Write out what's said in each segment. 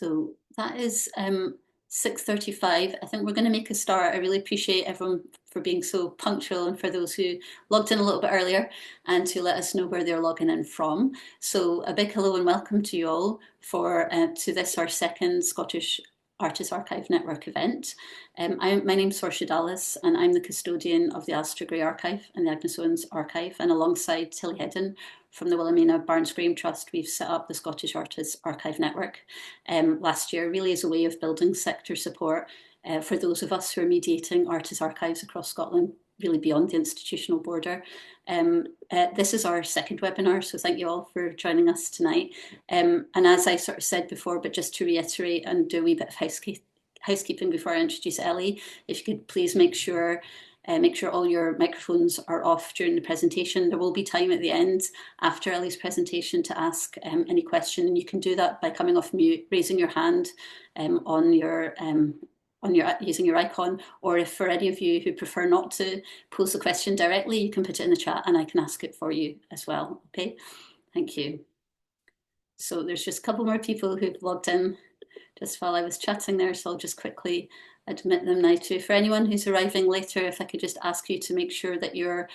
So that is 6:35. I think we're going to make a start. I really appreciate everyone for being so punctual and for those who logged in a little bit earlier and to let us know where they're logging in from. So a big hello and welcome to you all to this, our second Scottish Artists Archive Network event. My name's Saoirse Dallas and I'm the custodian of the Alistair Gray Archive and the Agnes Owens Archive, and alongside Tilly Hedden from the Wilhelmina Barnes Graham Trust, we've set up the Scottish Artists Archive Network last year, really as a way of building sector support for those of us who are mediating artists' archives across Scotland, really beyond the institutional border. This is our second webinar, so thank you all for joining us tonight. And as I sort of said before, but just to reiterate and do a wee bit of housekeeping before I introduce Ellie, if you could please make sure all your microphones are off during the presentation. There will be time at the end after Ellie's presentation to ask any question, and you can do that by coming off mute, raising your hand using your icon, or if for any of you who prefer not to pose the question directly, you can put it in the chat and I can ask it for you as well. Okay, thank you. So there's just a couple more people who've logged in just while I was chatting there, so I'll just quickly admit them now too. For anyone who's arriving later, if I could just ask you to make sure that your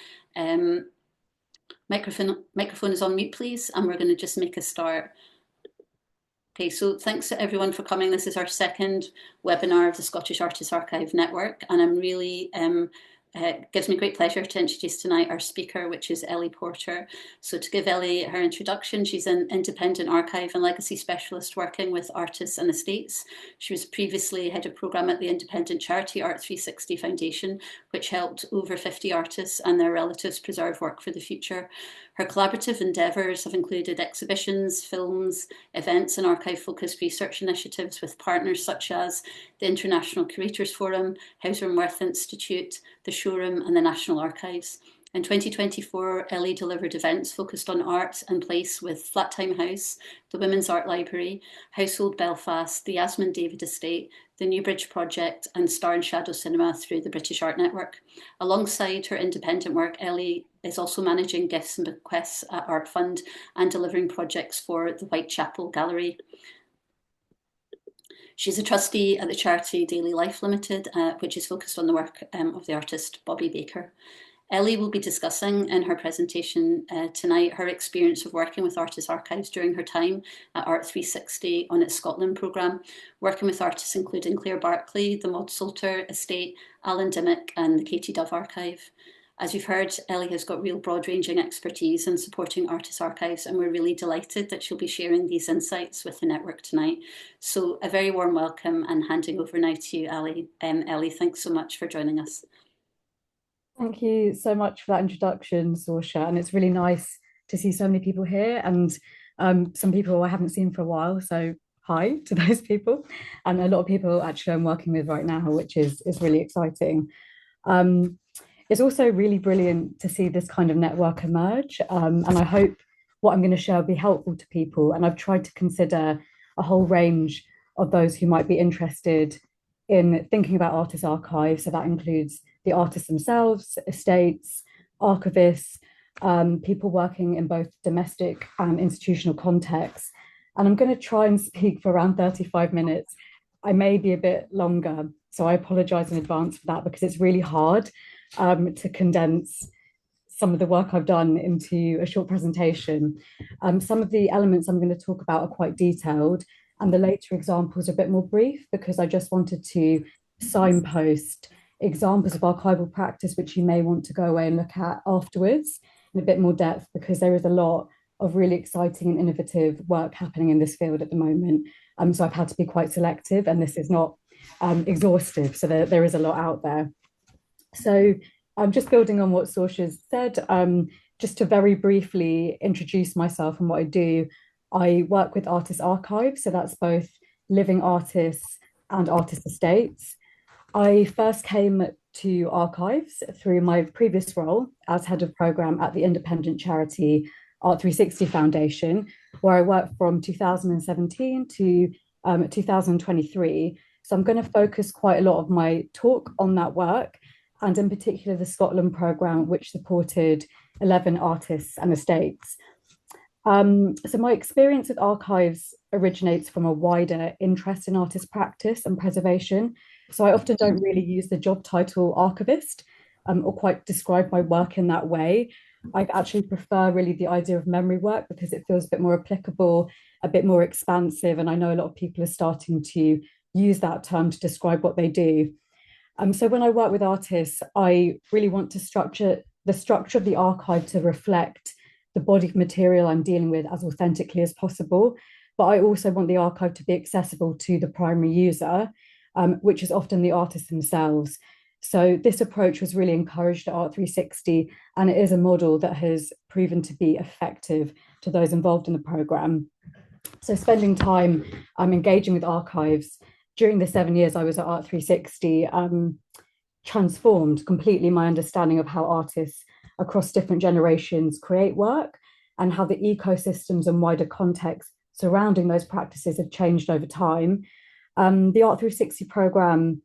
microphone is on mute, please, and we're going to just make a start. Okay, so thanks to everyone for coming. This is our second webinar of the Scottish Artists Archive Network, and I'm really gives me great pleasure to introduce tonight our speaker, which is Ellie Porter. So to give Ellie her introduction, she's an independent archive and legacy specialist working with artists and estates. She was previously head of programme at the independent charity Art 360 Foundation, which helped over 50 artists and their relatives preserve work for the future. Her collaborative endeavours have included exhibitions, films, events and archive-focused research initiatives with partners such as the International Curators Forum, Hauser Wirth Institute, the Showroom and the National Archives. In 2024, Ellie delivered events focused on art and place with Flat Time House, the Women's Art Library, Household Belfast, the Yasmin David Estate, the NewBridge project and Star and Shadow Cinema through the British Art Network. Alongside her independent work, Ellie is also managing Gifts and Bequests at Art Fund and delivering projects for the Whitechape Gallery. She's a trustee at the charity Daily Life Ltd, which is focused on the work of the artist Bobby Baker. Ellie will be discussing in her presentation tonight her experience of working with artists' archives during her time at Art 360 on its Scotland programme, working with artists including Claire Barclay, the Maud Salter Estate, Alan Dimmick and the Katie Dove Archive. As you've heard, Ellie has got real broad-ranging expertise in supporting artists' archives, and we're really delighted that she'll be sharing these insights with the network tonight. So a very warm welcome and handing over now to you, Ellie. Ellie, thanks so much for joining us. Thank you so much for that introduction, Saoirse, and it's really nice to see so many people here and some people I haven't seen for a while, so hi to those people, and a lot of people actually I'm working with right now, which is really exciting. It's also really brilliant to see this kind of network emerge, and I hope what I'm going to share will be helpful to people, and I've tried to consider a whole range of those who might be interested in thinking about artists' archives, so that includes the artists themselves, estates, archivists, people working in both domestic and institutional contexts. And I'm going to try and speak for around 35 minutes. I may be a bit longer, so I apologise in advance for that because it's really hard to condense some of the work I've done into a short presentation. Some of the elements I'm going to talk about are quite detailed, and the later examples are a bit more brief because I just wanted to signpost examples of archival practice which you may want to go away and look at afterwards in a bit more depth, because there is a lot of really exciting and innovative work happening in this field at the moment. So I've had to be quite selective, and this is not exhaustive, so there is a lot out there. So I'm just building on what Saoirse said, just to very briefly introduce myself and what I do. I work with artists' archives, so that's both living artists and artist estates. I first came to archives through my previous role as head of programme at the independent charity Art 360 Foundation, where I worked from 2017 to 2023. So I'm going to focus quite a lot of my talk on that work, and in particular the Scotland programme, which supported 11 artists and estates. So my experience with archives originates from a wider interest in artist practice and preservation. So I often don't really use the job title archivist, or quite describe my work in that way. I actually prefer really the idea of memory work because it feels a bit more applicable, a bit more expansive. And I know a lot of people are starting to use that term to describe what they do. So when I work with artists, I really want to structure the structure of the archive to reflect the body of material I'm dealing with as authentically as possible. But I also want the archive to be accessible to the primary user, which is often the artists themselves. So this approach was really encouraged at Art 360, and it is a model that has proven to be effective to those involved in the programme. So spending time engaging with archives during the 7 years I was at Art 360 transformed completely my understanding of how artists across different generations create work and how the ecosystems and wider context surrounding those practices have changed over time. The Art 360 programme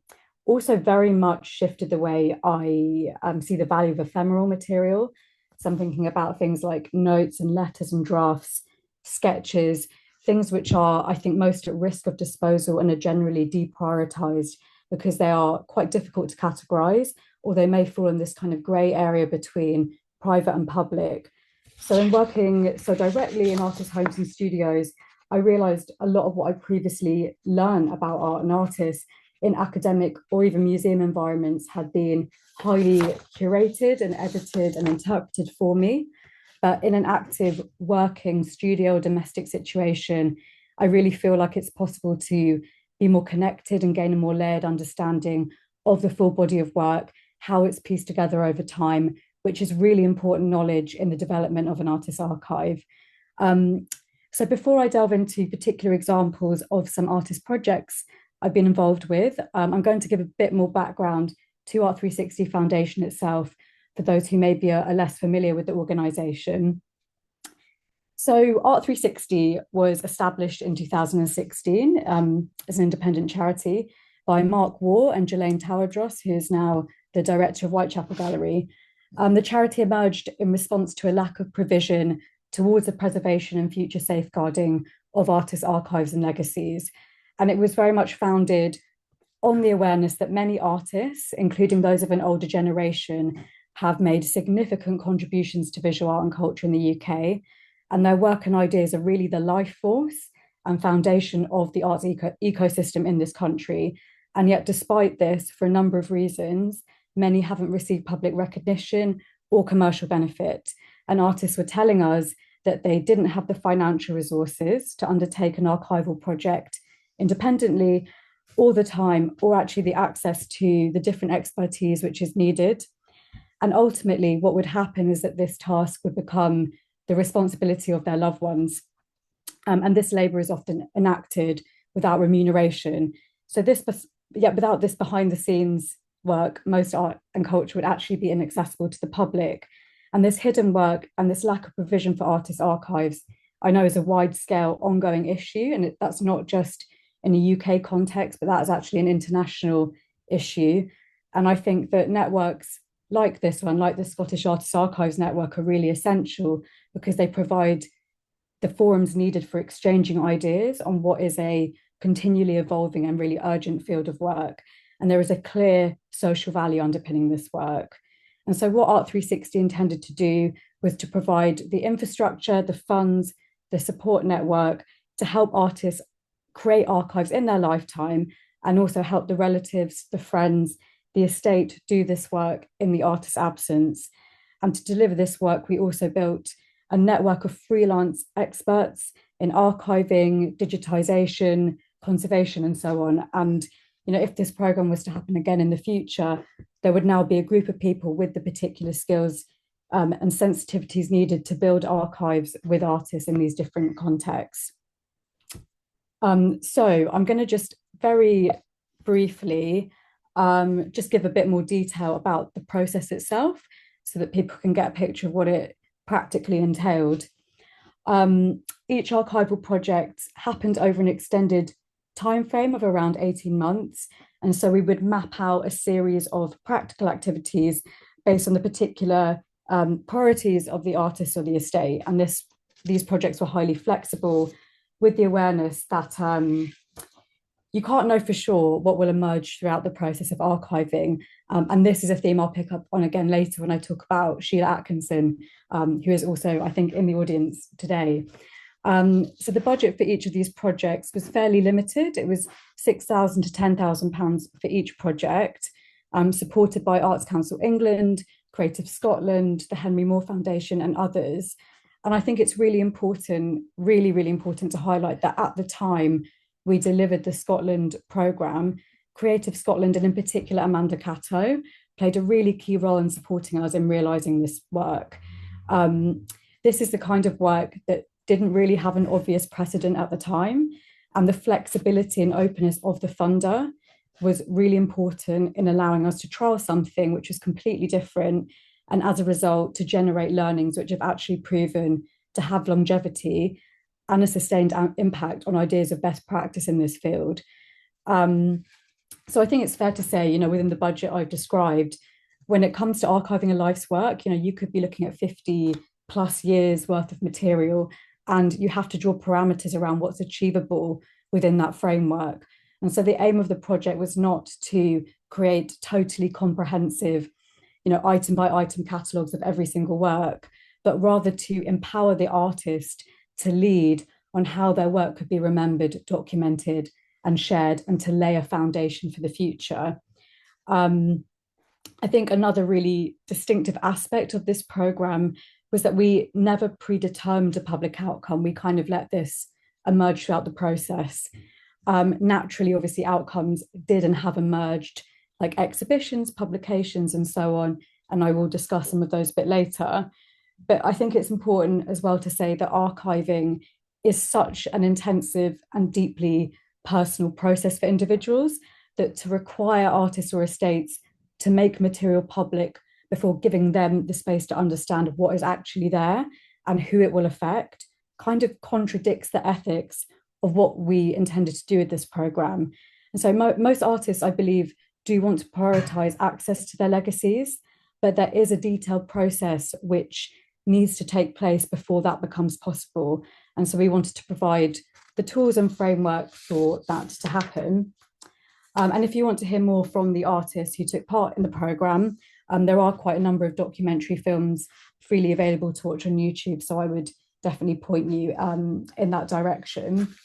also very much shifted the way I see the value of ephemeral material. So I'm thinking about things like notes and letters and drafts, sketches, things which are, I think, most at risk of disposal and are generally deprioritized because they are quite difficult to categorize, or they may fall in this kind of grey area between private and public. So in working so directly in artists' homes and studios, I realized a lot of what I previously learned about art and artists in academic or even museum environments had been highly curated and edited and interpreted for me. But in an active working studio or domestic situation, I really feel like it's possible to be more connected and gain a more layered understanding of the full body of work, how it's pieced together over time, which is really important knowledge in the development of an artist's archive. So before I delve into particular examples of some artist projects I've been involved with, I'm going to give a bit more background to Art 360 Foundation itself for those who may be less familiar with the organisation. So Art 360 was established in 2016 as an independent charity by Mark Waugh and Jelaine Towerdross, who is now the director of Whitechape Gallery. The charity emerged in response to a lack of provision towards the preservation and future safeguarding of artists' archives and legacies. And it was very much founded on the awareness that many artists, including those of an older generation, have made significant contributions to visual art and culture in the UK. And their work and ideas are really the life force and foundation of the arts ecosystem in this country. And yet, despite this, for a number of reasons, many haven't received public recognition or commercial benefit. And artists were telling us that they didn't have the financial resources to undertake an archival project independently all the time, or actually the access to the different expertise which is needed. And ultimately, what would happen is that this task would become the responsibility of their loved ones. And this labour is often enacted without remuneration. So without this behind the scenes work, most art and culture would actually be inaccessible to the public. And this hidden work and this lack of provision for artists' archives, I know, is a wide scale ongoing issue. And that's not just in a UK context, but that is actually an international issue. And I think that networks like this one, like the Scottish Artists Archives Network, are really essential because they provide the forums needed for exchanging ideas on what is a continually evolving and really urgent field of work. And there is a clear social value underpinning this work. And so what Art 360 intended to do was to provide the infrastructure, the funds, the support network to help artists create archives in their lifetime, and also help the relatives, the friends, the estate do this work in the artist's absence. And to deliver this work, we also built a network of freelance experts in archiving, digitization, conservation, and so on. And if this program was to happen again in the future, there would now be a group of people with the particular skills and sensitivities needed to build archives with artists in these different contexts. So I'm going to just very briefly just give a bit more detail about the process itself so that people can get a picture of what it practically entailed. Each archival project happened over an extended time frame of around 18 months. And so we would map out a series of practical activities based on the particular priorities of the artist or the estate. And these projects were highly flexible, with the awareness that you can't know for sure what will emerge throughout the process of archiving. And this is a theme I'll pick up on again later when I talk about Sheila Atkinson, who is also, I think, in the audience today. So the budget for each of these projects was fairly limited. It was £6,000 to £10,000 for each project, supported by Arts Council England, Creative Scotland, the Henry Moore Foundation, and others. And I think it's really important, really important to highlight that at the time we delivered the Scotland programme, Creative Scotland, and in particular Amanda Catto, played a really key role in supporting us in realising this work. This is the kind of work that didn't really have an obvious precedent at the time, and the flexibility and openness of the funder was really important in allowing us to trial something which was completely different, and as a result to generate learnings which have actually proven to have longevity and a sustained impact on ideas of best practice in this field. So I think it's fair to say, within the budget I've described, when it comes to archiving a life's work, you could be looking at 50 plus years worth of material, and you have to draw parameters around what's achievable within that framework. And so the aim of the project was not to create totally comprehensive, item by item catalogues of every single work, but rather to empower the artist to lead on how their work could be remembered, documented, and shared, and to lay a foundation for the future. I think another really distinctive aspect of this programme was that we never predetermined a public outcome. We kind of let this emerge throughout the process. Naturally, obviously, outcomes did and have emerged, like exhibitions, publications, and so on. And I will discuss some of those a bit later. But I think it's important as well to say that archiving is such an intensive and deeply personal process for individuals that to require artists or estates to make material public before giving them the space to understand what is actually there and who it will affect kind of contradicts the ethics of what we intended to do with this programme. And so most artists, I believe, do want to prioritise access to their legacies, but there is a detailed process which needs to take place before that becomes possible. And so we wanted to provide the tools and framework for that to happen. And if you want to hear more from the artists who took part in the programme, there are quite a number of documentary films freely available to watch on YouTube. So I would definitely point you in that direction.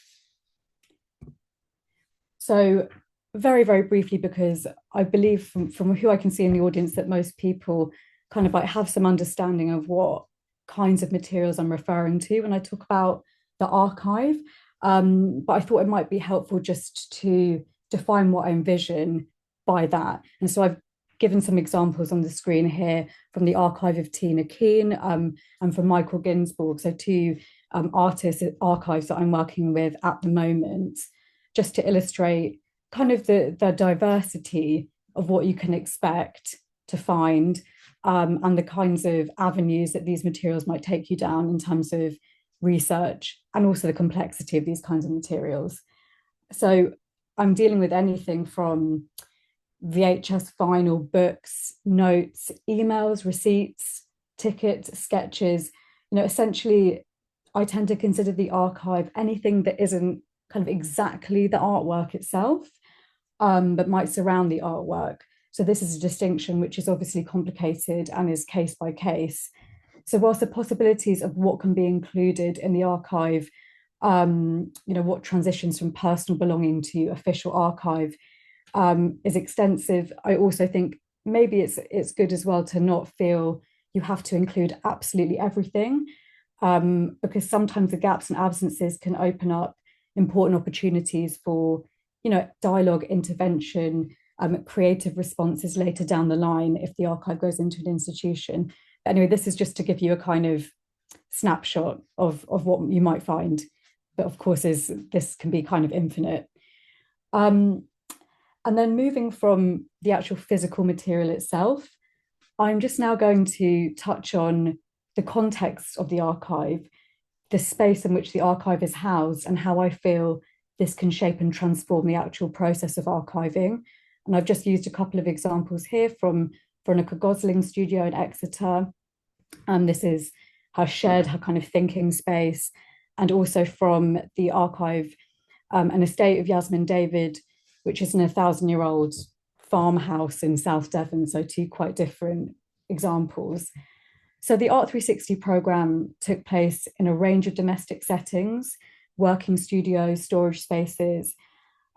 So very, very briefly, because I believe from who I can see in the audience that most people kind of like have some understanding of what kinds of materials I'm referring to when I talk about the archive. But I thought it might be helpful just to define what I envision by that. And so I've given some examples on the screen here from the archive of Tina Keane and from Michael Ginsburg, so two artists archives that I'm working with at the moment, just to illustrate kind of the diversity of what you can expect to find and the kinds of avenues that these materials might take you down in terms of research and also the complexity of these kinds of materials. So I'm dealing with anything from VHS vinyl, books, notes, emails, receipts, tickets, sketches. Essentially, I tend to consider the archive anything that isn't kind of exactly the artwork itself, but might surround the artwork. So this is a distinction which is obviously complicated and is case by case. So whilst the possibilities of what can be included in the archive, what transitions from personal belonging to official archive is extensive, I also think maybe it's good as well to not feel you have to include absolutely everything, because sometimes the gaps and absences can open up important opportunities for, dialogue, intervention, creative responses later down the line if the archive goes into an institution. But anyway, this is just to give you a kind of snapshot of what you might find. But of course, this can be kind of infinite. And then moving from the actual physical material itself, I'm just now going to touch on the context of the archive, the space in which the archive is housed, and how I feel this can shape and transform the actual process of archiving. And I've just used a couple of examples here from Veronica Gosling's studio in Exeter. And this is her shed, her kind of thinking space. and also from the archive, an estate of Yasmin David, which is an 1,000-year-old farmhouse in South Devon. So two quite different examples. So the Art 360 programme took place in a range of domestic settings, working studios, storage spaces.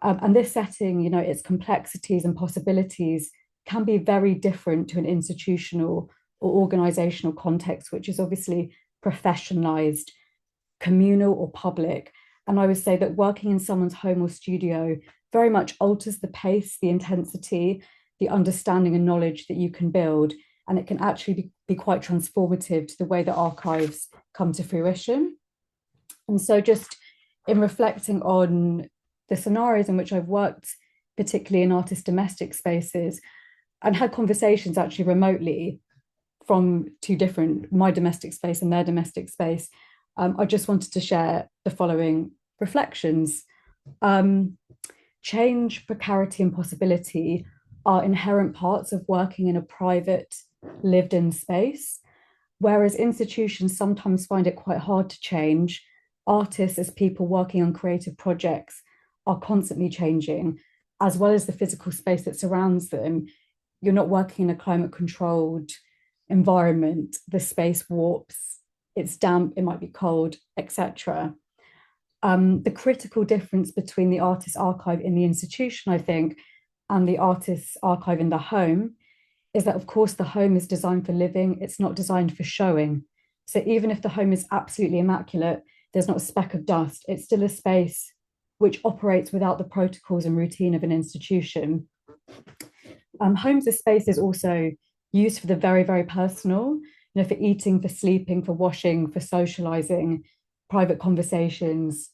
And this setting, its complexities and possibilities can be very different to an institutional or organizational context, which is obviously professionalized, communal or public. And I would say that working in someone's home or studio very much alters the pace, the intensity, the understanding and knowledge that you can build. And it can actually be quite transformative to the way that archives come to fruition. And so just in reflecting on the scenarios in which I've worked, particularly in artist domestic spaces, and had conversations actually remotely from two different, my domestic space and their domestic space, I just wanted to share the following reflections. Change, precarity, and possibility are inherent parts of working in a private, lived-in space, whereas institutions sometimes find it quite hard to change. Artists, as people working on creative projects, are constantly changing, as well as the physical space that surrounds them. You're not working in a climate-controlled environment. The space warps, it's damp, it might be cold, etc. The critical difference between the artist's archive in the institution, I think, and the artist's archive in the home is that, of course, the home is designed for living, it's not designed for showing. So even if the home is absolutely immaculate, there's not a speck of dust, it's still a space which operates without the protocols and routine of an institution. Homes are spaces also used for the very, very personal, for eating, for sleeping, for washing, for socializing, private conversations.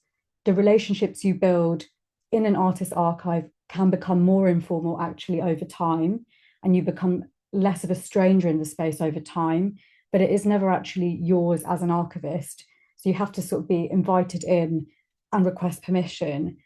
The relationships you build in an artist's archive can become more informal actually over time, and you become less of a stranger in the space over time, but it is never actually yours as an archivist. So you have to sort of be invited in and request permission.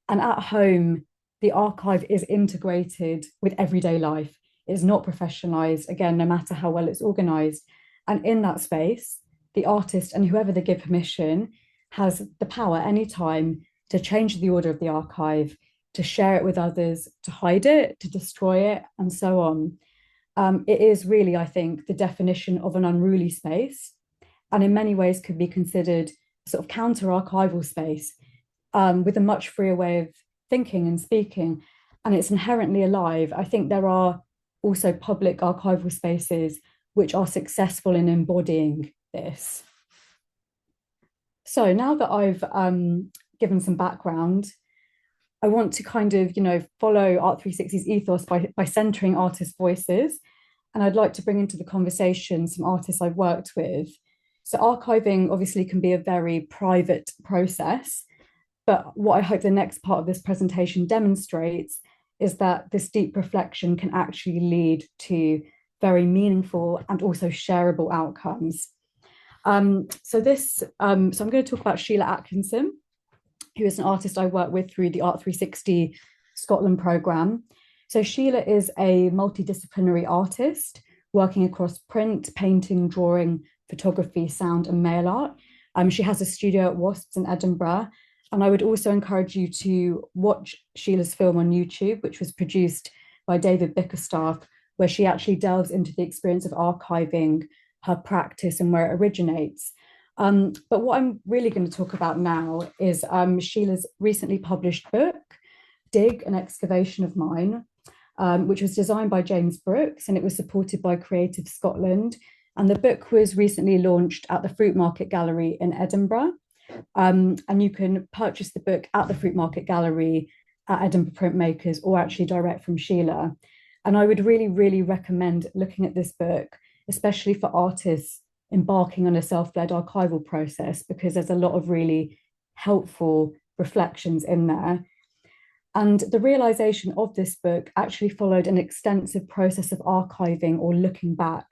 And at home, the archive is integrated with everyday life. It's not professionalized, again, no matter how well it's organized. And in that space, the artist and whoever they give permission has the power anytime to change the order of the archive, to share it with others, to hide it, to destroy it, and so on. It is really, I think, the definition of an unruly space, and in many ways could be considered sort of counter-archival space, with a much freer way of thinking and speaking, and it's inherently alive. I think there are also public archival spaces which are successful in embodying this. So now that I've given some background, I want to kind of, follow Art 360's ethos by centering artists' voices. And I'd like to bring into the conversation some artists I've worked with. So archiving obviously can be a very private process, but what I hope the next part of this presentation demonstrates is that this deep reflection can actually lead to very meaningful and also shareable outcomes. So I'm going to talk about Sheila Atkinson, who is an artist I work with through the Art 360 Scotland programme. So Sheila is a multidisciplinary artist working across print, painting, drawing, photography, sound, and mail art. She has a studio at Wasps in Edinburgh. And I would also encourage you to watch Sheila's film on YouTube, which was produced by David Bickerstaff, where she actually delves into the experience of archiving, her practice, and where it originates. But what I'm really going to talk about now is Sheila's recently published book, Dig, an Excavation of Mine, which was designed by James Brooks, and it was supported by Creative Scotland. And the book was recently launched at the Fruit Market Gallery in Edinburgh. And you can purchase the book at the Fruit Market Gallery, at Edinburgh Printmakers, or actually direct from Sheila. And I would really, really recommend looking at this book, especially for artists embarking on a self-led archival process, because there's a lot of really helpful reflections in there. And the realization of this book actually followed an extensive process of archiving or looking back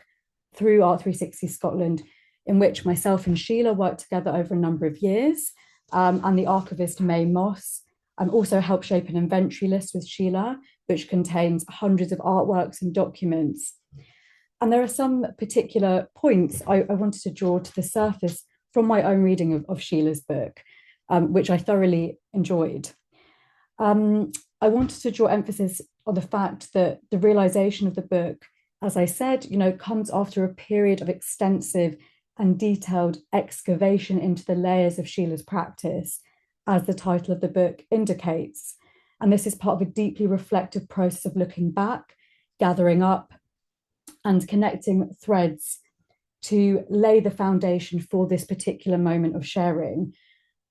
through Art 360 Scotland, in which myself and Sheila worked together over a number of years, and the archivist May Moss also helped shape an inventory list with Sheila, which contains hundreds of artworks and documents. And there are some particular points I wanted to draw to the surface from my own reading of Sheila's book, which I thoroughly enjoyed. I wanted to draw emphasis on the fact that the realization of the book, as I said, comes after a period of extensive and detailed excavation into the layers of Sheila's practice, as the title of the book indicates. And this is part of a deeply reflective process of looking back, gathering up, and connecting threads to lay the foundation for this particular moment of sharing.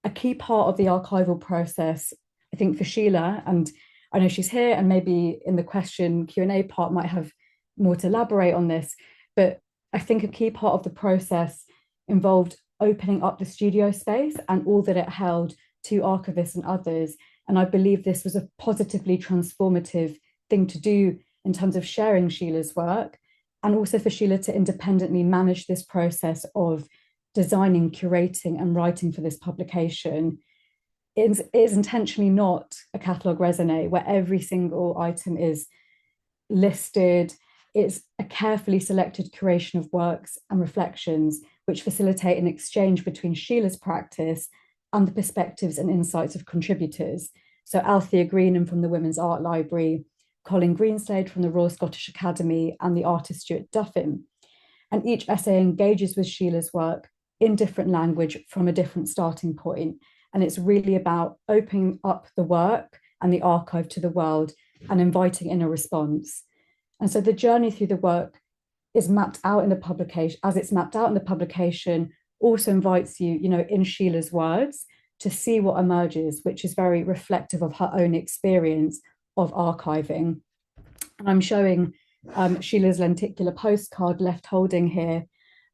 A key part of the archival process, I think, for Sheila, and I know she's here and maybe in the question Q&A part might have more to elaborate on this, but I think a key part of the process involved opening up the studio space and all that it held to archivists and others. And I believe this was a positively transformative thing to do in terms of sharing Sheila's work, and also for Sheila to independently manage this process of designing, curating, and writing for this publication. It is intentionally not a catalogue raisonné where every single item is listed. It's a carefully selected curation of works and reflections which facilitate an exchange between Sheila's practice and the perspectives and insights of contributors. So Althea Greenham from the Women's Art Library, Colin Greenslade from the Royal Scottish Academy, and the artist Stuart Duffin. And each essay engages with Sheila's work in different language from a different starting point. And it's really about opening up the work and the archive to the world and inviting in a response. And so the journey through the work is mapped out in the publication, as it's mapped out in the publication, also invites you, in Sheila's words, to see what emerges, which is very reflective of her own experience of archiving. And I'm showing Sheila's lenticular postcard left holding here,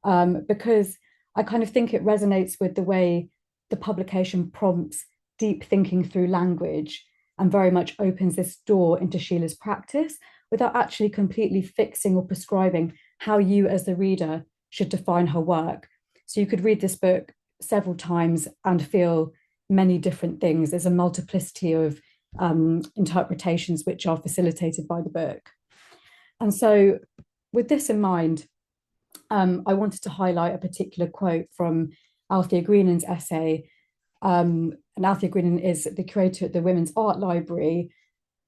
because I kind of think it resonates with the way the publication prompts deep thinking through language and very much opens this door into Sheila's practice without actually completely fixing or prescribing how you as the reader should define her work. So you could read this book several times and feel many different things. There's a multiplicity of interpretations which are facilitated by the book. And so with this in mind, I wanted to highlight a particular quote from Althea Greenham's essay. And Althea Greenham is the curator at the Women's Art Library.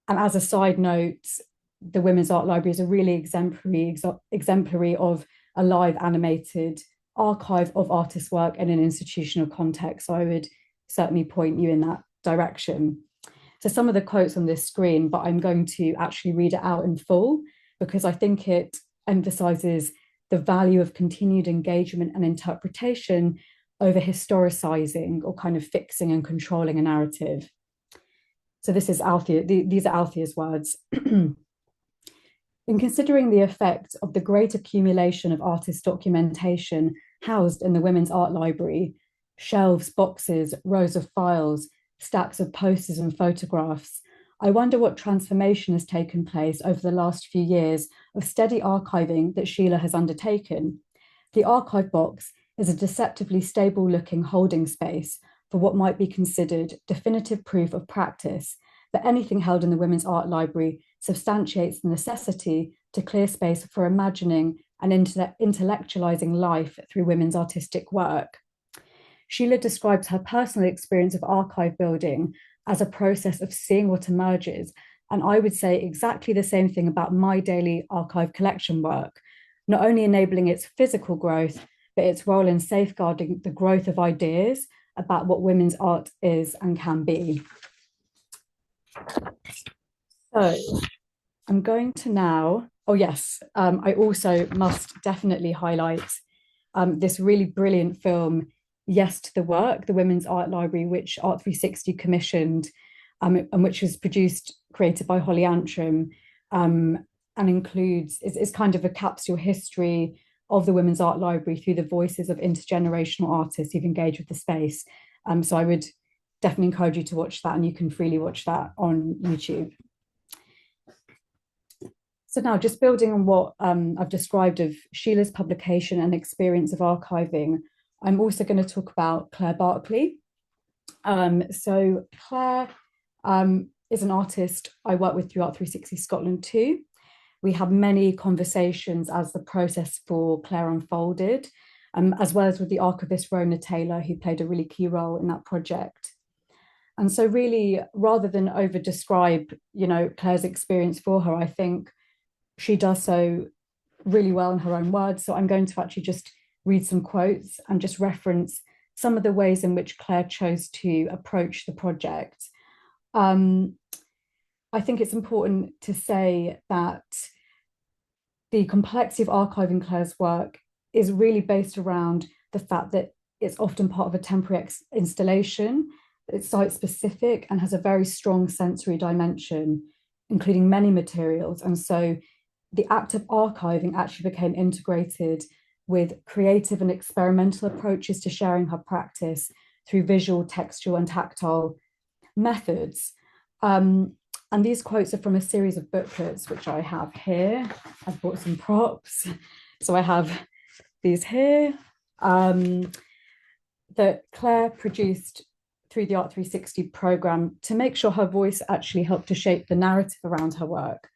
And as a side note, the Women's Art Library is a really exemplary of a live animated archive of artist work in an institutional context. So I would certainly point you in that direction. So some of the quotes on this screen, but I'm going to actually read it out in full because I think it emphasizes the value of continued engagement and interpretation over historicizing or kind of fixing and controlling a narrative. So this is Althea, these are Althea's words. In considering the effect of the great accumulation of artist documentation housed in the Women's Art Library, shelves, boxes, rows of files, stacks of posters and photographs, I wonder what transformation has taken place over the last few years of steady archiving that Sheila has undertaken. The archive box is a deceptively stable-looking holding space for what might be considered definitive proof of practice, that anything held in the Women's Art Library substantiates the necessity to clear space for imagining and intellectualizing life through women's artistic work. Sheila describes her personal experience of archive building as a process of seeing what emerges, and I would say exactly the same thing about my daily archive collection work, not only enabling its physical growth, but its role in safeguarding the growth of ideas about what women's art is and can be. So I'm going to now, I also must definitely highlight this really brilliant film, Yes to the Work, the Women's Art Library, which Art 360 commissioned, and which was created by Holly Antrim, and includes, is kind of a capsule history of the Women's Art Library through the voices of intergenerational artists who've engaged with the space. So I would definitely encourage you to watch that, and you can freely watch that on YouTube. So now, just building on what I've described of Sheila's publication and experience of archiving, I'm also going to talk about Claire Barkley. So Claire is an artist I work with through Art 360 Scotland too. We had many conversations as the process for Claire unfolded. as well as with the archivist Rona Taylor, who played a really key role in that project. And so really, rather than over describe, Claire's experience for her, I think she does so really well in her own words. So I'm going to actually just read some quotes and just reference some of the ways in which Claire chose to approach the project. I think it's important to say that the complexity of archiving Claire's work is really based around the fact that it's often part of a temporary installation, it's site specific and has a very strong sensory dimension, including many materials. And so the act of archiving actually became integrated with creative and experimental approaches to sharing her practice through visual, textual, and tactile methods. And these quotes are from a series of booklets, which I have here. I've brought some props. So I have these here that Claire produced through the Art 360 program to make sure her voice actually helped to shape the narrative around her work.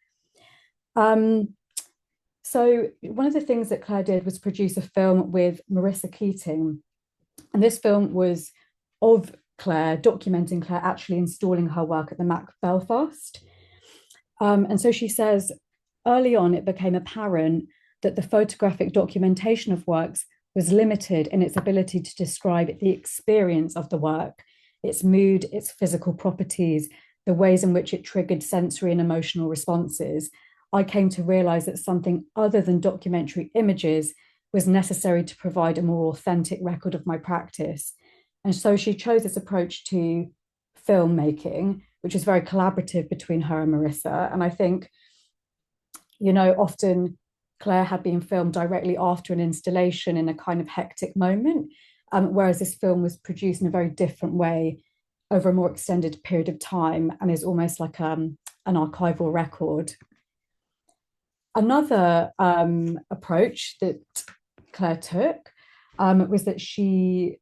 So one of the things that Claire did was produce a film with Marissa Keating. And this film was of Claire, documenting Claire actually installing her work at the Mac Belfast. And so she says, early on, it became apparent that the photographic documentation of works was limited in its ability to describe the experience of the work, its mood, its physical properties, the ways in which it triggered sensory and emotional responses. I came to realize that something other than documentary images was necessary to provide a more authentic record of my practice. And so she chose this approach to filmmaking, which is very collaborative between her and Marissa. And I think, often Claire had been filmed directly after an installation in a kind of hectic moment, whereas this film was produced in a very different way over a more extended period of time and is almost like an archival record. Another approach that Claire took was that she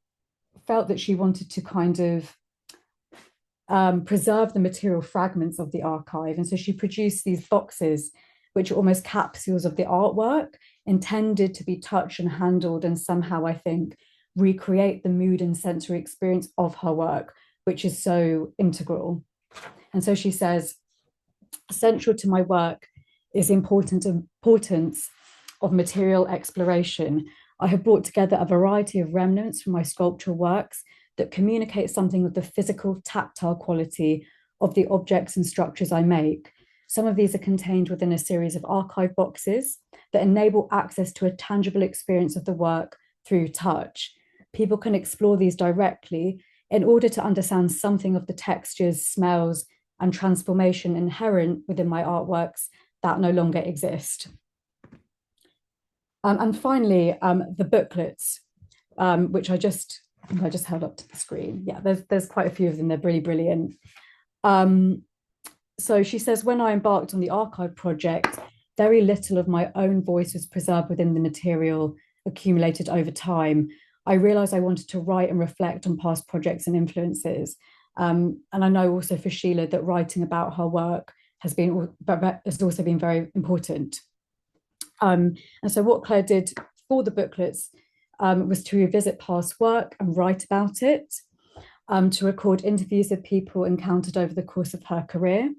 felt that she wanted to kind of preserve the material fragments of the archive. And so she produced these boxes, which are almost capsules of the artwork, intended to be touched and handled and somehow, I think, recreate the mood and sensory experience of her work, which is so integral. And so she says, central to my work is the importance of material exploration. I have brought together a variety of remnants from my sculptural works that communicate something of the physical, tactile quality of the objects and structures I make. Some of these are contained within a series of archive boxes that enable access to a tangible experience of the work through touch. People can explore these directly in order to understand something of the textures, smells, and transformation inherent within my artworks that no longer exist. And finally, the booklets, which I think I just held up to the screen. Yeah, there's quite a few of them. They're really brilliant. So she says, when I embarked on the archive project, very little of my own voice was preserved within the material accumulated over time. I realized I wanted to write and reflect on past projects and influences. And I know also for Sheila that writing about her work has also been very important. And so what Claire did for the booklets was to revisit past work and write about it, to record interviews with people encountered over the course of her career,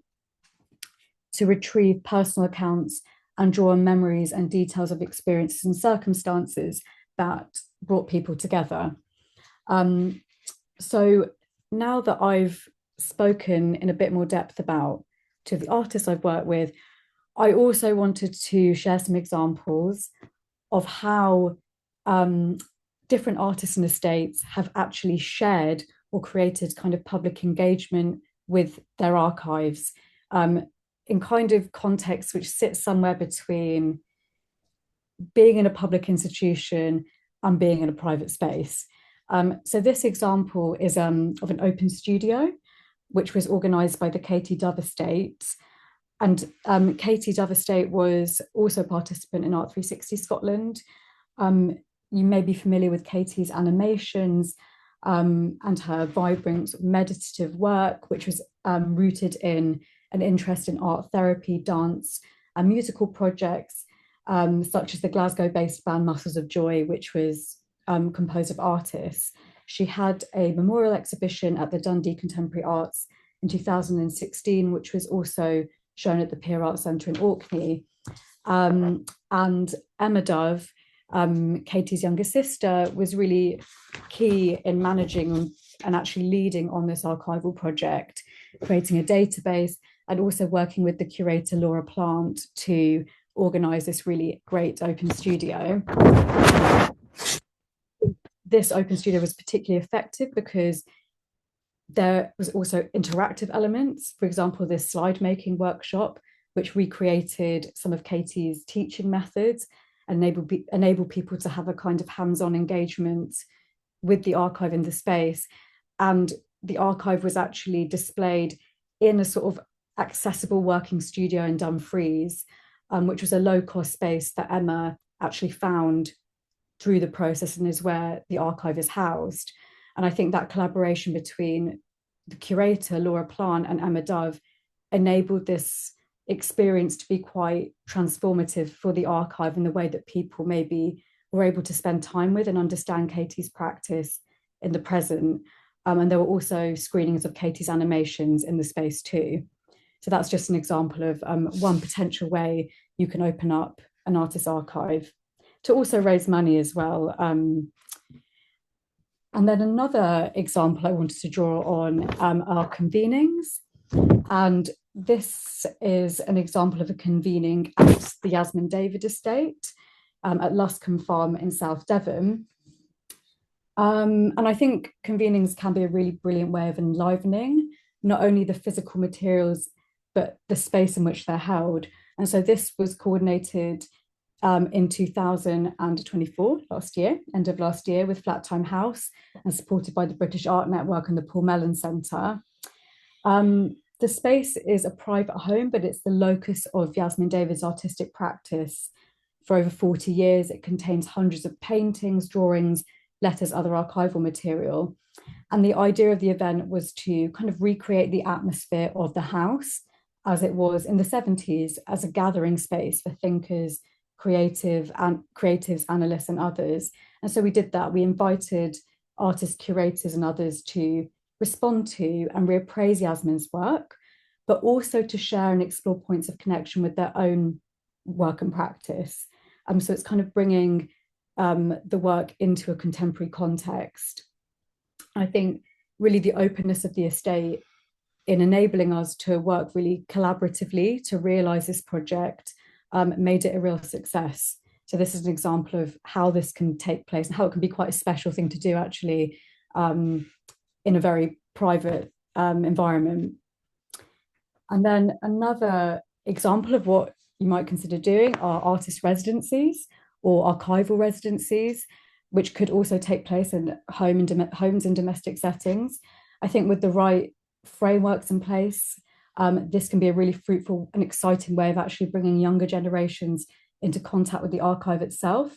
to retrieve personal accounts and draw on memories and details of experiences and circumstances that brought people together. So now that I've spoken in a bit more depth about to the artists I've worked with, I also wanted to share some examples of how different artists and estates have actually shared or created kind of public engagement with their archives in kind of contexts which sit somewhere between being in a public institution and being in a private space. So this example is of an open studio, which was organised by the Katie Dove Estate. And Katie Dove Estate was also a participant in Art 360 Scotland. You may be familiar with Katie's animations and her vibrant meditative work, which was rooted in an interest in art therapy, dance, and musical projects, such as the Glasgow-based band Muscles of Joy, which was composed of artists. She had a memorial exhibition at the Dundee Contemporary Arts in 2016, which was also shown at the Peer Arts Centre in Orkney. And Emma Dove, Katie's younger sister, was really key in managing and actually leading on this archival project, creating a database and also working with the curator Laura Plant to organise this really great open studio. This open studio was particularly effective because there was also interactive elements. For example, this slide making workshop, which recreated some of Katie's teaching methods and enable people to have a kind of hands-on engagement with the archive in the space. And the archive was actually displayed in a sort of accessible working studio in Dumfries, which was a low-cost space that Emma actually found through the process and is where the archive is housed. And I think that collaboration between the curator, Laura Plant, and Emma Dove enabled this experience to be quite transformative for the archive in the way that people maybe were able to spend time with and understand Katie's practice in the present. And there were also screenings of Katie's animations in the space too. So that's just an example of one potential way you can open up an artist's archive to also raise money as well. And then another example I wanted to draw on are convenings. And this is an example of a convening at the Yasmin David Estate at Luscombe Farm in South Devon. And I think convenings can be a really brilliant way of enlivening not only the physical materials, but the space in which they're held. And so this was coordinated in 2024, end of last year, with Flat Time House and supported by the British Art Network and the Paul Mellon Centre. The space is a private home, but it's the locus of Yasmin David's artistic practice for over 40 years. It contains hundreds of paintings, drawings, letters, other archival material. And the idea of the event was to kind of recreate the atmosphere of the house as it was in the 70s as a gathering space for thinkers, creatives, analysts, and others. And so we did that. We invited artists, curators, and others to respond to and reappraise Yasmin's work, but also to share and explore points of connection with their own work and practice. So it's kind of bringing the work into a contemporary context. I think really the openness of the estate in enabling us to work really collaboratively to realise this project made it a real success. So this is an example of how this can take place and how it can be quite a special thing to do actually in a very private environment. And then another example of what you might consider doing are artist residencies or archival residencies, which could also take place in homes in domestic settings. I think with the right frameworks in place, this can be a really fruitful and exciting way of actually bringing younger generations into contact with the archive itself,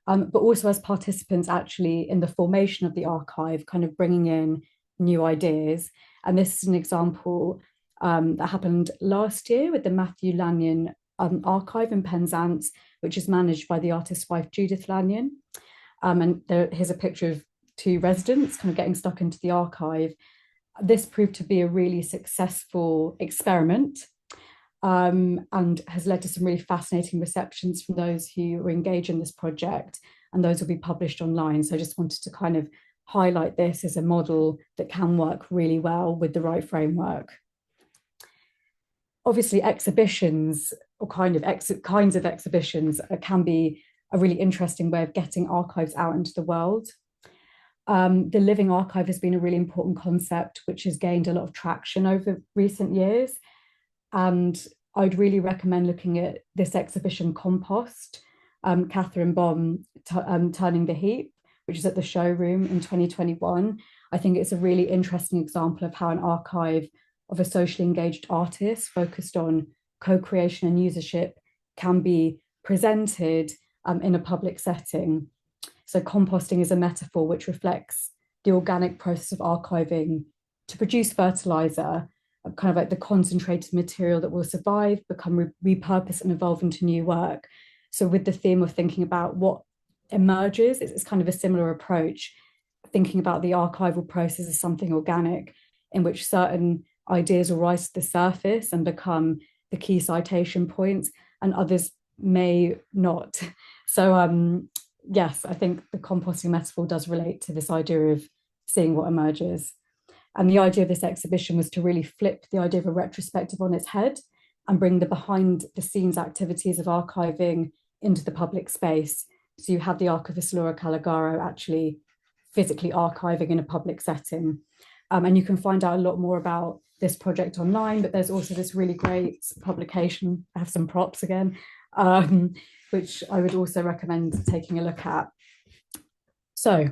but also as participants actually in the formation of the archive, kind of bringing in new ideas. And this is an example that happened last year with the Matthew Lanyon archive in Penzance, which is managed by the artist's wife, Judith Lanyon. And here's a picture of two residents kind of getting stuck into the archive. This proved to be a really successful experiment and has led to some really fascinating receptions from those who were engaged in this project, and those will be published online. So I just wanted to kind of highlight this as a model that can work really well with the right framework. Obviously, exhibitions or kinds of exhibitions can be a really interesting way of getting archives out into the world. The living archive has been a really important concept, which has gained a lot of traction over recent years. And I'd really recommend looking at this exhibition, Compost, Catherine Baum, Turning the Heap, which is at the Showroom in 2021. I think it's a really interesting example of how an archive of a socially engaged artist focused on co-creation and usership can be presented in a public setting. So composting is a metaphor which reflects the organic process of archiving to produce fertilizer, kind of like the concentrated material that will survive, become repurposed and evolve into new work. So with the theme of thinking about what emerges. It's kind of a similar approach, thinking about the archival process as something organic in which certain ideas will rise to the surface and become the key citation points, and others may not. So yes, I think the composting metaphor does relate to this idea of seeing what emerges. And the idea of this exhibition was to really flip the idea of a retrospective on its head and bring the behind the scenes activities of archiving into the public space. So you have the archivist Laura Calagaro actually physically archiving in a public setting. And you can find out a lot more about this project online, but there's also this really great publication. I have some props again, which I would also recommend taking a look at. So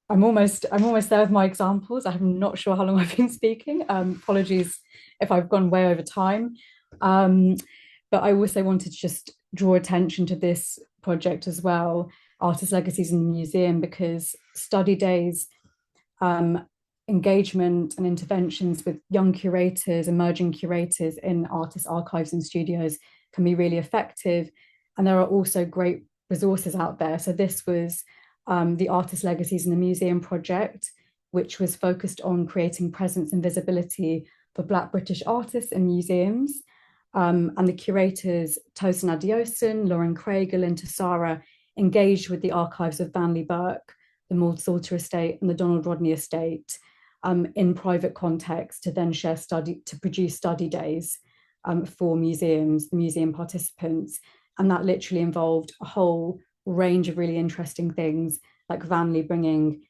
I'm almost there with my examples. I'm not sure how long I've been speaking. Apologies if I've gone way over time. But I also wanted to just draw attention to this project as well, Artist Legacies in the Museum, because study days, engagement and interventions with young curators, emerging curators in artist archives and studios can be really effective. And there are also great resources out there. So this was the Artist Legacies in the Museum project, which was focused on creating presence and visibility for Black British artists in museums. And the curators, Tosin Adiosun, Lauren Craig, Alinta Sara, engaged with the archives of Vanley Burke, the Maud Salter Estate and the Donald Rodney Estate in private context to then produce study days for museums, the museum participants. And that literally involved a whole range of really interesting things, like Vanley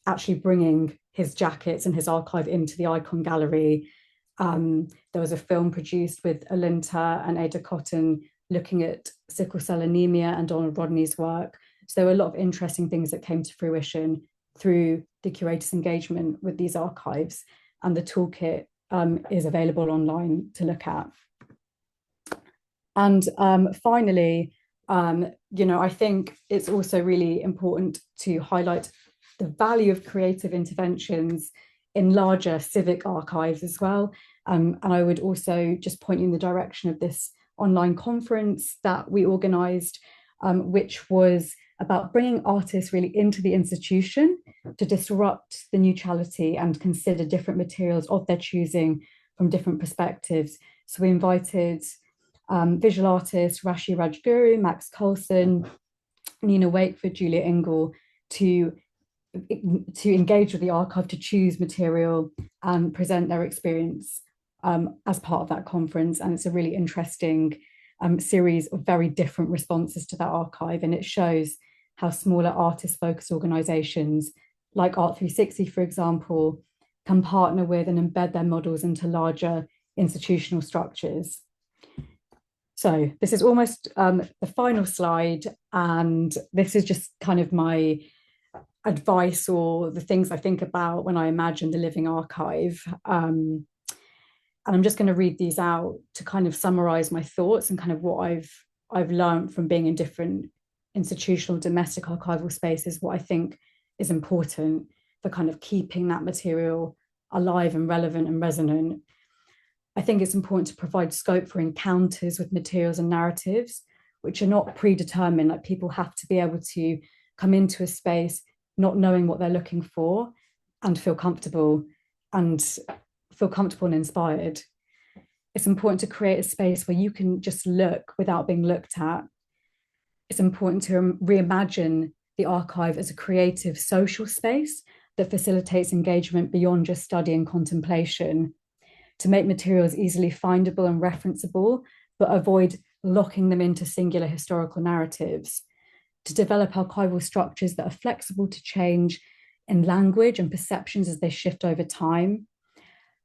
actually bringing his jackets and his archive into the Icon Gallery. There was a film produced with Alinta and Ada Cotton looking at sickle cell anemia and Donald Rodney's work. So there were a lot of interesting things that came to fruition through the curator's engagement with these archives, and the toolkit is available online to look at. And finally, I think it's also really important to highlight the value of creative interventions in larger civic archives as well. And I would also just point you in the direction of this online conference that we organised, which was about bringing artists really into the institution to disrupt the neutrality and consider different materials of their choosing from different perspectives. So we invited visual artists Rashi Rajguru, Max Coulson, Nina Wakeford, Julia Ingle to engage with the archive, to choose material and present their experience as part of that conference. And it's a really interesting series of very different responses to that archive. And it shows how smaller artist-focused organisations like Art 360, for example, can partner with and embed their models into larger institutional structures. So this is almost the final slide, and this is just kind of my advice or the things I think about when I imagine the living archive. And I'm just going to read these out to kind of summarize my thoughts and kind of what I've learned from being in different institutional domestic archival spaces, what I think is important for kind of keeping that material alive and relevant and resonant. I think it's important to provide scope for encounters with materials and narratives, which are not predetermined. Like, people have to be able to come into a space not knowing what they're looking for and feel comfortable and inspired. It's important to create a space where you can just look without being looked at. It's important to reimagine the archive as a creative social space that facilitates engagement beyond just study and contemplation, to make materials easily findable and referenceable, but avoid locking them into singular historical narratives, to develop archival structures that are flexible to change in language and perceptions as they shift over time,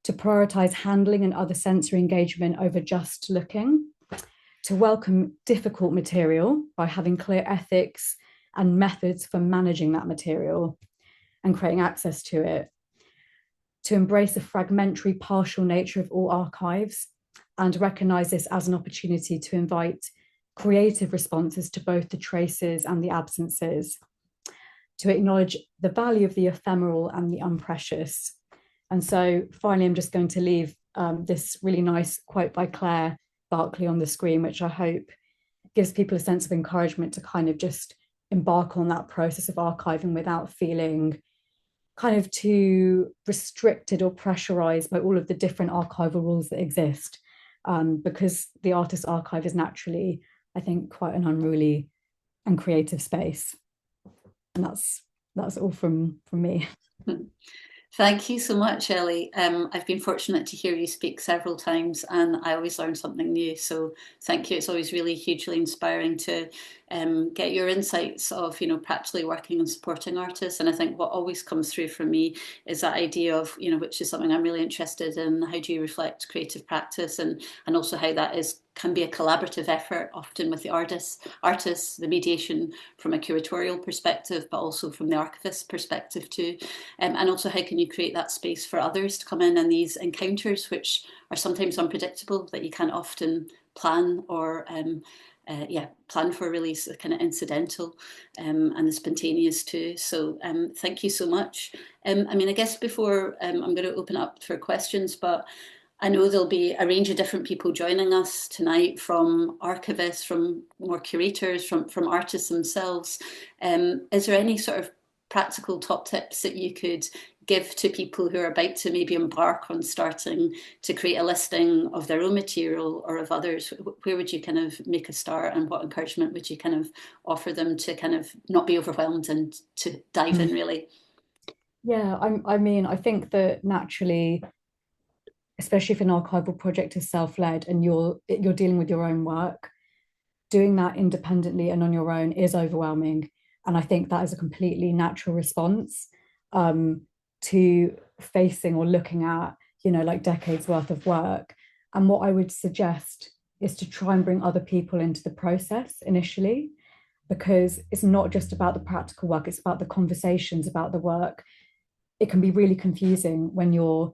to prioritize handling and other sensory engagement over just looking, to welcome difficult material by having clear ethics and methods for managing that material and creating access to it, to embrace the fragmentary, partial nature of all archives and recognize this as an opportunity to invite creative responses to both the traces and the absences, to acknowledge the value of the ephemeral and the unprecious. And so finally, I'm just going to leave this really nice quote by Claire Barkley on the screen, which I hope gives people a sense of encouragement to kind of just embark on that process of archiving without feeling kind of too restricted or pressurized by all of the different archival rules that exist. Because the artist archive is naturally, I think, quite an unruly and creative space. And that's all from me. Thank you so much, Ellie. I've been fortunate to hear you speak several times, and I always learn something new. So thank you. It's always really hugely inspiring to get your insights of, practically working and supporting artists. And I think what always comes through for me is that idea of, which is something I'm really interested in. How do you reflect creative practice, and also how that can be a collaborative effort, often with the artists, the mediation from a curatorial perspective, but also from the archivist perspective too. And also, how can you create that space for others to come in and these encounters, which are sometimes unpredictable, that you can't often plan or plan for release, kind of incidental and the spontaneous too. So thank you so much. I guess before I'm going to open up for questions, but I know there'll be a range of different people joining us tonight, from archivists, from more curators, from artists themselves. Is there any sort of practical top tips that you could give to people who are about to maybe embark on starting to create a listing of their own material or of others? Where would you kind of make a start, and what encouragement would you kind of offer them to kind of not be overwhelmed and to dive in really? Yeah, I think that naturally, especially if an archival project is self-led and you're dealing with your own work, doing that independently and on your own is overwhelming. And I think that is a completely natural response to facing or looking at, like decades worth of work. And what I would suggest is to try and bring other people into the process initially, because it's not just about the practical work, it's about the conversations about the work. It can be really confusing when you're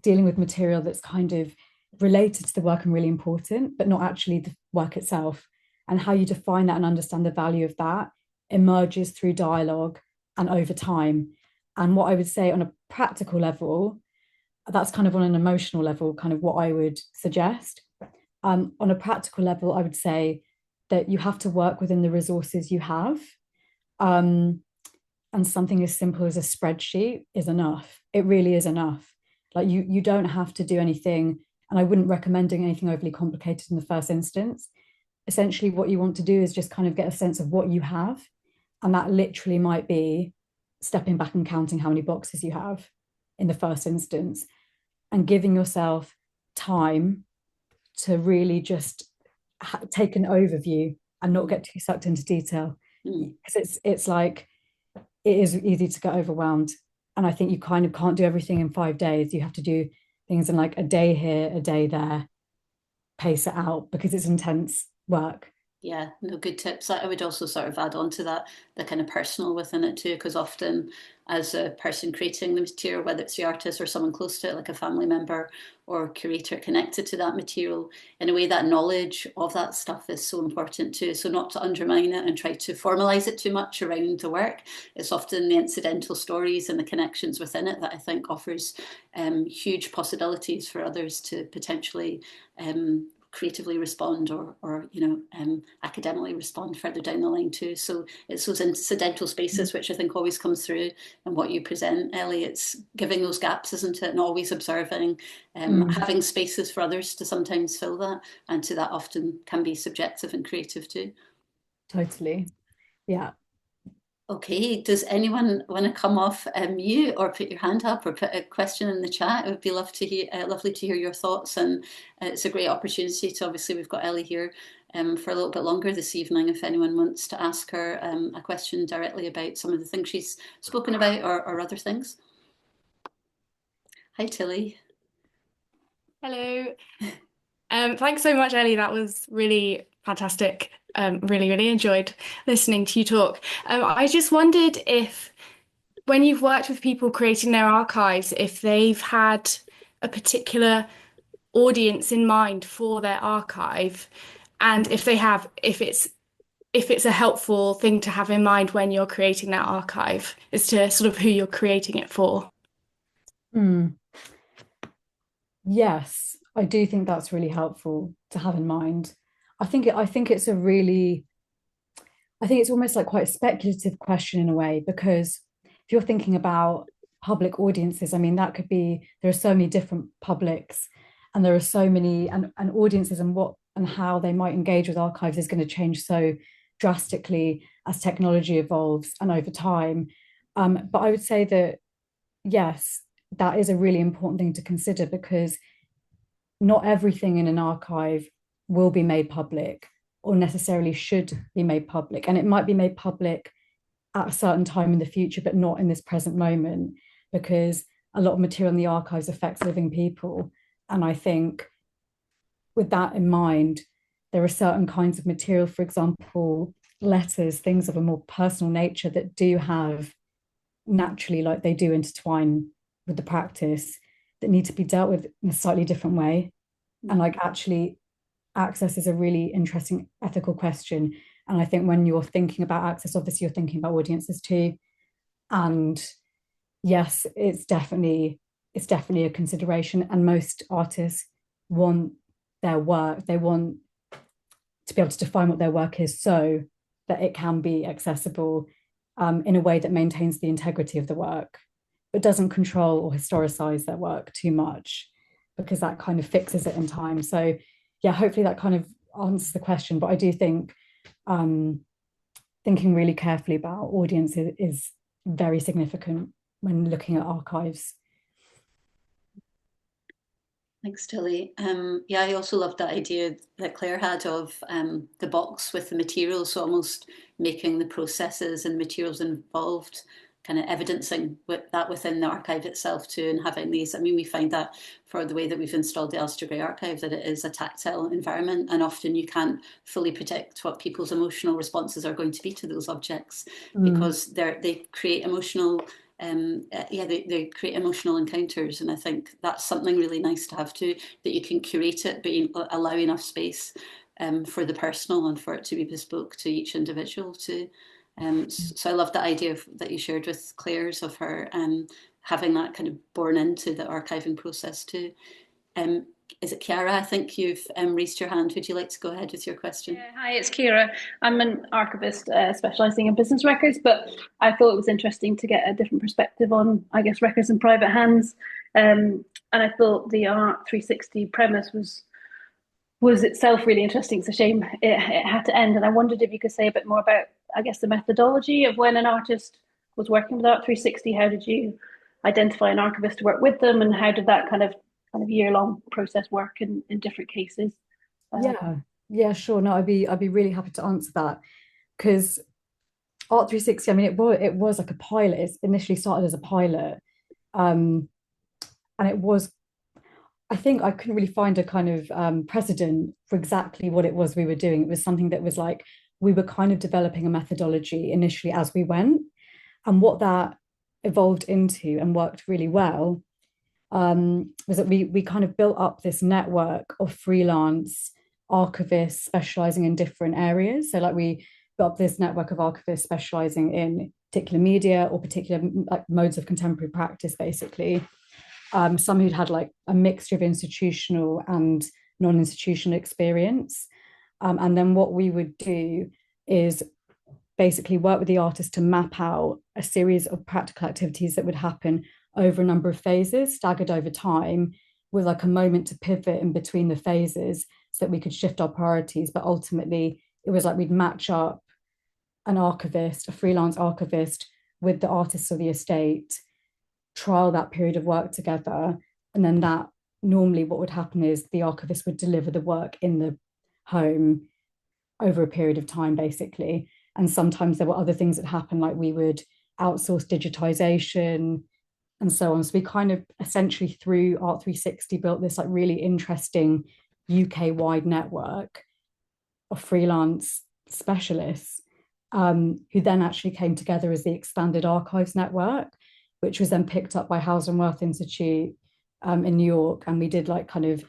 dealing with material that's kind of related to the work and really important, but not actually the work itself. And how you define that and understand the value of that emerges through dialogue and over time. And what I would say on a practical level, that's kind of on an emotional level, kind of what I would suggest. On a practical level, I would say that you have to work within the resources you have. And something as simple as a spreadsheet is enough. It really is enough. Like you don't have to do anything, and I wouldn't recommend doing anything overly complicated in the first instance. Essentially, what you want to do is just kind of get a sense of what you have, and that literally might be stepping back and counting how many boxes you have in the first instance, and giving yourself time to really just take an overview and not get too sucked into detail. Because it's like, it is easy to get overwhelmed. And I think you kind of can't do everything in 5 days. You have to do things in like a day here, a day there, pace it out, because it's intense work. Yeah, no, good tips. I would also sort of add on to that the kind of personal within it too, because often as a person creating the material, whether it's the artist or someone close to it, like a family member or curator connected to that material, in a way that knowledge of that stuff is so important too. So not to undermine it and try to formalize it too much around the work. It's often the incidental stories and the connections within it that I think offers huge possibilities for others to potentially creatively respond or academically respond further down the line too. So it's those incidental spaces which I think always comes through in what you present, Ellie. It's giving those gaps, isn't it, and always observing, having spaces for others to sometimes fill that, and to that often can be subjective and creative too. Totally. Yeah. Okay, does anyone want to come off mute or put your hand up or put a question in the chat? It would be lovely to hear your thoughts, and it's a great opportunity to, obviously we've got Ellie here for a little bit longer this evening if anyone wants to ask her a question directly about some of the things she's spoken about, or other things. Hi Tilly. Hello. Thanks so much, Ellie. That was really fantastic. Really enjoyed listening to you talk. I just wondered if, when you've worked with people creating their archives, if they've had a particular audience in mind for their archive, and if they have, if it's a helpful thing to have in mind when you're creating that archive as to sort of who you're creating it for. Yes, I do think that's really helpful to have in mind. I think it's a really, I think it's almost like quite a speculative question in a way, because if you're thinking about public audiences, I mean, that could be, there are so many different publics, and there are so many, and audiences and what and how they might engage with archives is going to change so drastically as technology evolves and over time. But I would say that, yes, that is a really important thing to consider, because not everything in an archive will be made public or necessarily should be made public. And it might be made public at a certain time in the future, but not in this present moment, because a lot of material in the archives affects living people. And I think with that in mind, there are certain kinds of material, for example, letters, things of a more personal nature that do have naturally, like they do intertwine with the practice, that need to be dealt with in a slightly different way. And like actually access is a really interesting ethical question. And I think when you're thinking about access, obviously you're thinking about audiences too. And yes, it's definitely a consideration. And most artists want their work, they want to be able to define what their work is so that it can be accessible in a way that maintains the integrity of the work, but doesn't control or historicize their work too much, because that kind of fixes it in time. So yeah, hopefully that kind of answers the question. But I do think thinking really carefully about audience is very significant when looking at archives. Thanks, Tilly. Yeah, I also loved that idea that Claire had of the box with the materials, so almost making the processes and materials involved, kind of evidencing that within the archive itself too, and having these. I mean, we find that for the way that we've installed the Alistair Gray archive, that it is a tactile environment, and often you can't fully predict what people's emotional responses are going to be to those objects, because they create emotional they create emotional encounters, and I think that's something really nice to have too, that you can curate it but you allow enough space for the personal and for it to be bespoke to each individual too. So I love that idea that you shared with Claire's of her having that kind of born into the archiving process too. Um, is it Chiara? I think you've raised your hand. Would you like to go ahead with your question? Yeah, hi, it's Kira. I'm an archivist specialising in business records, but I thought it was interesting to get a different perspective on, I guess, records in private hands. And I thought the Art 360 premise was itself really interesting. It's a shame it had to end. And I wondered if you could say a bit more about, I guess, the methodology of when an artist was working with Art 360. How did you identify an archivist to work with them, and how did that kind of year-long process work in different cases? Yeah, sure. No, I'd be really happy to answer that, because Art 360, I mean, it was like a pilot. It initially started as a pilot, and it was, I think I couldn't really find a kind of precedent for exactly what it was we were doing. It was something that was like we were kind of developing a methodology initially as we went, and what that evolved into and worked really well was that we kind of built up this network of freelance archivists specializing in different areas. So like we built up this network of archivists specializing in particular media or particular like modes of contemporary practice, basically. Some who'd had like a mixture of institutional and non-institutional experience. And then what we would do is basically work with the artist to map out a series of practical activities that would happen over a number of phases, staggered over time, with like a moment to pivot in between the phases so that we could shift our priorities. But ultimately, it was like we'd match up an archivist, a freelance archivist, with the artists of the estate, trial that period of work together. And then that normally what would happen is the archivist would deliver the work in the home over a period of time, basically. And sometimes there were other things that happened, like we would outsource digitization and so on. So we kind of essentially through Art 360 built this like really interesting UK-wide network of freelance specialists who then actually came together as the expanded archives network, which was then picked up by Hauser Wirth Institute in New York. And we did like kind of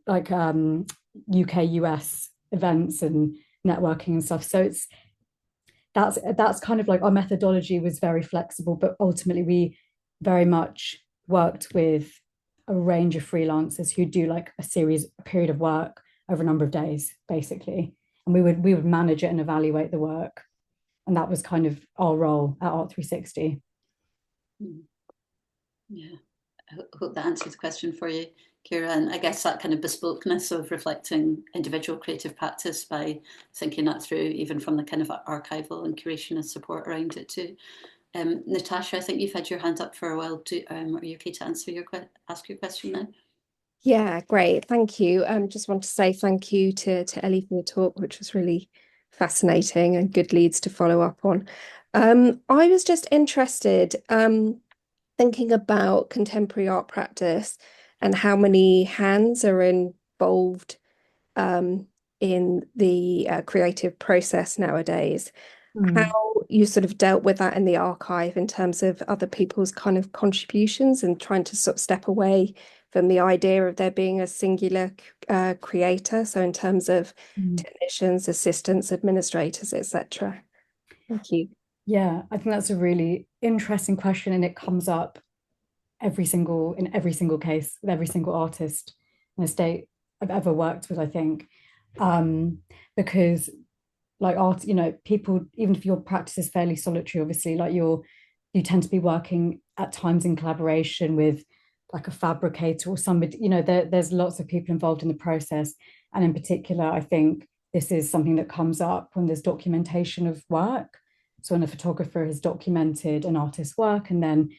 like UK US events and networking and stuff. So that's kind of like our methodology was very flexible, but ultimately we very much worked with a range of freelancers who do like a period of work over a number of days, basically. And we would manage it and evaluate the work. And that was kind of our role at Art 360. Yeah, I hope that answers the question for you, Kira. And I guess that kind of bespokeness of reflecting individual creative practice by thinking that through, even from the kind of archival and curation and support around it too. Natasha, I think you've had your hand up for a while. Are you okay to ask your question now? Yeah, great. Thank you. Just want to say thank you to Ellie for the talk, which was really fascinating and good leads to follow up on. I was just interested, thinking about contemporary art practice and how many hands are involved in the creative process nowadays. How you sort of dealt with that in the archive in terms of other people's kind of contributions and trying to sort of step away from the idea of there being a singular creator. So in terms of technicians, assistants, administrators, etc. Thank you. Yeah, I think that's a really interesting question, and it comes up in every single case with every single artist and estate I've ever worked with, I think. Because like art, people, even if your practice is fairly solitary, obviously, like you tend to be working at times in collaboration with like a fabricator or somebody, there's lots of people involved in the process. And in particular, I think this is something that comes up when there's documentation of work. So when a photographer has documented an artist's work, and then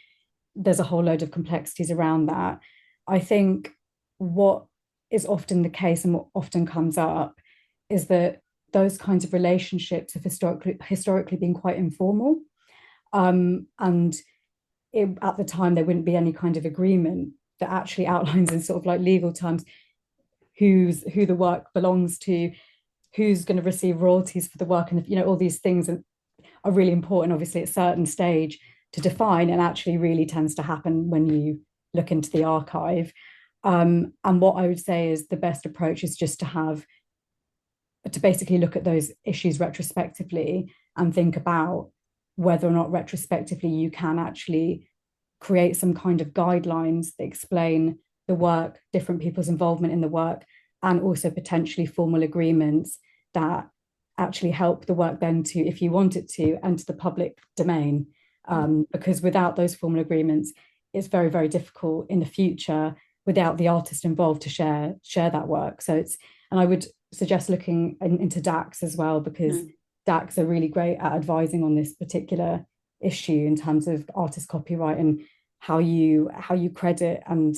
there's a whole load of complexities around that. I think what is often the case and what often comes up is that those kinds of relationships have historically been quite informal. And at the time, there wouldn't be any kind of agreement that actually outlines in sort of like legal terms who the work belongs to, who's going to receive royalties for the work, and all these things are really important, obviously, at a certain stage to define, and actually really tends to happen when you look into the archive. And what I would say is the best approach is just to basically look at those issues retrospectively and think about whether or not retrospectively you can actually create some kind of guidelines that explain the work, different people's involvement in the work, and also potentially formal agreements that actually help the work then to, if you want it to, enter the public domain. Because without those formal agreements, it's very, very difficult in the future without the artist involved to share that work. And I would suggest looking into DACs as well, because DACs are really great at advising on this particular issue in terms of artist copyright and how you credit and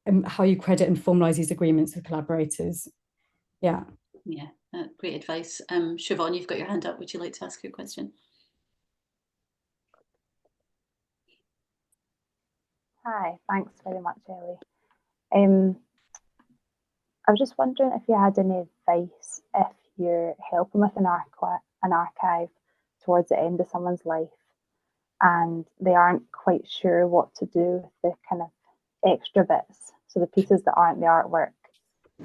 formalize these agreements with collaborators. Yeah. Great advice. Siobhan, you've got your hand up. Would you like to ask your question? Hi, thanks very much, Ellie. I was just wondering if you had any advice if you're helping with an archive towards the end of someone's life and they aren't quite sure what to do with the kind of extra bits, so the pieces that aren't the artwork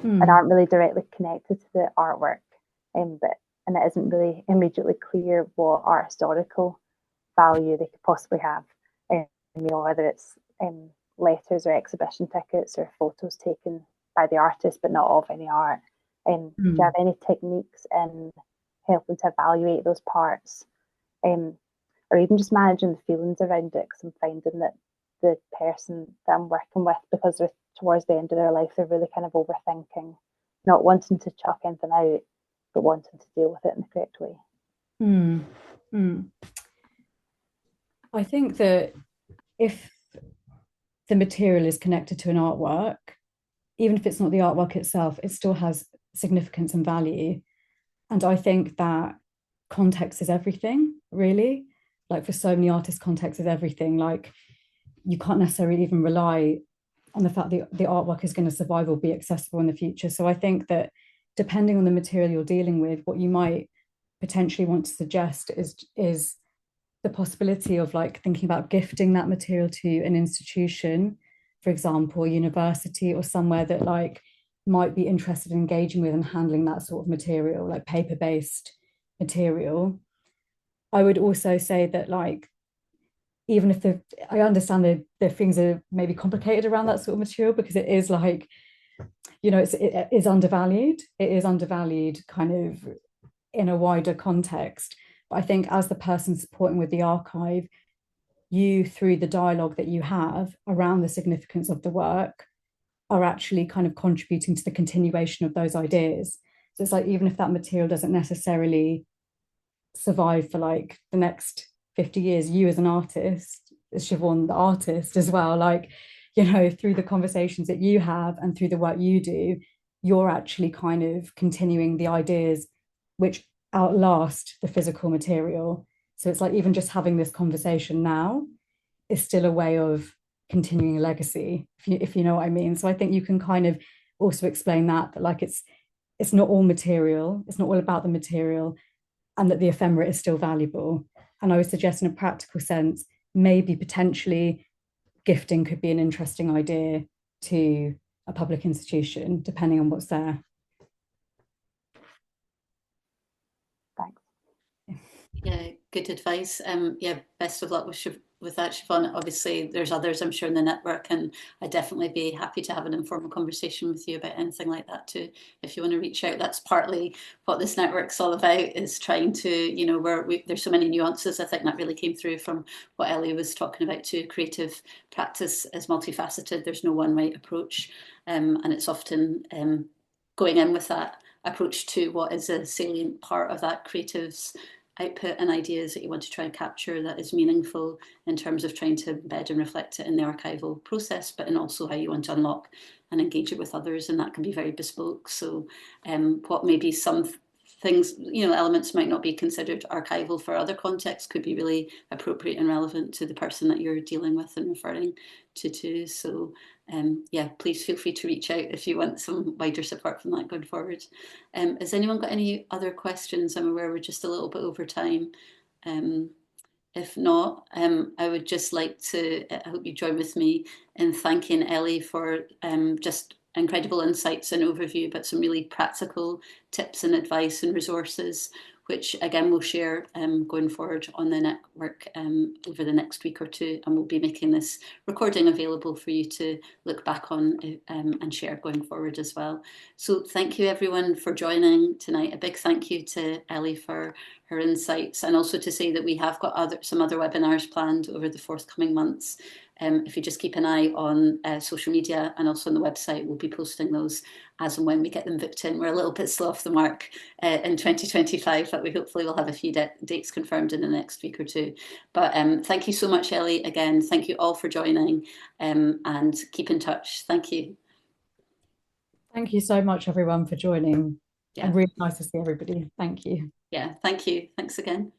and aren't really directly connected to the artwork, and it isn't really immediately clear what art historical value they could possibly have, whether it's letters or exhibition tickets or photos taken by the artist but not of any art. Do you have any techniques in helping to evaluate those parts, or even just managing the feelings around it? Because I'm finding that the person that I'm working with, because they're towards the end of their life, they're really kind of overthinking, not wanting to chuck anything out but wanting to deal with it in the correct way. I think that if the material is connected to an artwork, even if it's not the artwork itself, it still has significance and value. And I think that context is everything, really. Like for so many artists, context is everything. Like you can't necessarily even rely on the fact that the artwork is going to survive or be accessible in the future. So I think that depending on the material you're dealing with, what you might potentially want to suggest is the possibility of like thinking about gifting that material to an institution, for example, a university or somewhere that like might be interested in engaging with and handling that sort of material, like paper-based material. I would also say that like, even if I understand the things are maybe complicated around that sort of material, because it is like, it is undervalued. It is undervalued kind of in a wider context. But I think as the person supporting with the archive, you, through the dialogue that you have around the significance of the work, are actually kind of contributing to the continuation of those ideas. So it's like, even if that material doesn't necessarily survive for like the next 50 years, you as an artist, as Siobhan, the artist as well, like, you know, through the conversations that you have and through the work you do, you're actually kind of continuing the ideas which outlast the physical material. So it's like, even just having this conversation now is still a way of continuing a legacy, if you know what I mean. So I think you can kind of also explain that like it's not all material, it's not all about the material, and that the ephemera is still valuable. And I would suggest, in a practical sense, maybe potentially gifting could be an interesting idea to a public institution, depending on what's there. Thanks. Yeah, good advice. Yeah, best of luck with that, Siobhan. Obviously, there's others, I'm sure, in the network, and I'd definitely be happy to have an informal conversation with you about anything like that too. If you want to reach out, that's partly what this network's all about, is trying to, you know, there's so many nuances. I think that really came through from what Ellie was talking about too. Creative practice is multifaceted. There's no one right approach, and it's often going in with that approach to what is a salient part of that creative's output and ideas that you want to try and capture that is meaningful in terms of trying to embed and reflect it in the archival process, but in also how you want to unlock and engage it with others, and that can be very bespoke. So what maybe some things, you know, elements might not be considered archival for other contexts could be really appropriate and relevant to the person that you're dealing with and referring to too. So yeah, please feel free to reach out if you want some wider support from that going forward. Has anyone got any other questions? I'm aware we're just a little bit over time. If not, I would just like to, I hope you join with me in thanking Ellie for just incredible insights and overview, but some really practical tips and advice and resources, which again we'll share going forward on the network over the next week or two, and we'll be making this recording available for you to look back on and share going forward as well. So thank you everyone for joining tonight. A big thank you to Ellie for her insights, and also to say that we have got some other webinars planned over the forthcoming months. If you just keep an eye on social media and also on the website, we'll be posting those as and when we get them booked in. We're a little bit slow off the mark in 2025, but we hopefully will have a few dates confirmed in the next week or two. But thank you so much, Ellie. Again, thank you all for joining, and keep in touch. Thank you. Thank you so much, everyone, for joining. Yeah. And really nice to see everybody. Thank you. Yeah, thank you. Thanks again.